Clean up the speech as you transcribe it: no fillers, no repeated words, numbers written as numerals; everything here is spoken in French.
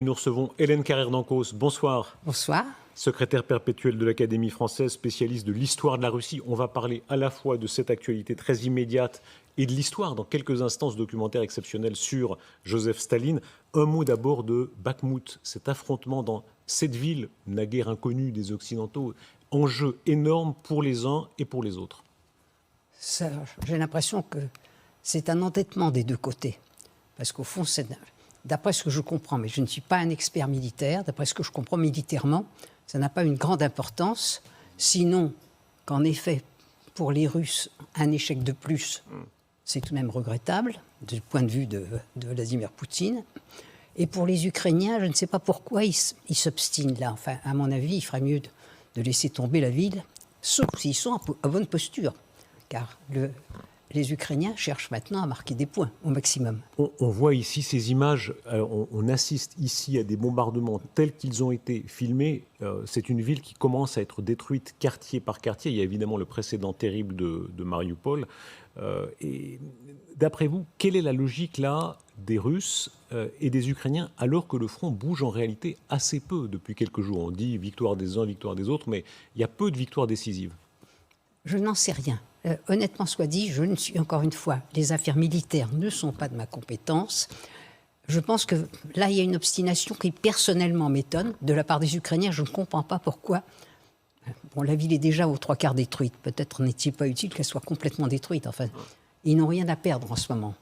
Nous recevons Hélène Carrère-Dancos. Bonsoir. Bonsoir. Secrétaire perpétuelle de l'Académie française, spécialiste de l'histoire de la Russie. On va parler à la fois de cette actualité très immédiate et de l'histoire dans quelques instants, ce documentaire exceptionnel sur Joseph Staline. Un mot d'abord de Bakhmout, cet affrontement dans cette ville, naguère inconnue des Occidentaux, enjeu énorme pour les uns et pour les autres. J'ai l'impression que c'est un entêtement des deux côtés. Parce qu'au fond, d'après ce que je comprends, mais je ne suis pas un expert militaire, d'après ce que je comprends militairement, ça n'a pas une grande importance, sinon qu'en effet, pour les Russes, un échec de plus, c'est tout de même regrettable, du point de vue de Vladimir Poutine. Et pour les Ukrainiens, je ne sais pas pourquoi ils s'obstinent là. Enfin, à mon avis, il ferait mieux de laisser tomber la ville, sauf s'ils sont à bonne posture. Car les Ukrainiens cherchent maintenant à marquer des points au maximum. On voit ici ces images, on assiste ici à des bombardements tels qu'ils ont été filmés. C'est une ville qui commence à être détruite quartier par quartier. Il y a évidemment le précédent terrible de Mariupol. Et d'après vous, quelle est la logique là des Russes et des Ukrainiens alors que le front bouge en réalité assez peu depuis quelques jours? On dit victoire des uns, victoire des autres, mais il y a peu de victoires décisives. Je n'en sais rien. Honnêtement soit dit, je ne suis, encore une fois, les affaires militaires ne sont pas de ma compétence. Je pense que là, il y a une obstination qui personnellement m'étonne de la part des Ukrainiens. Je ne comprends pas pourquoi. Bon, la ville est déjà aux 3/4 détruite. Peut-être n'est-il pas utile qu'elle soit complètement détruite. Enfin, ils n'ont rien à perdre en ce moment.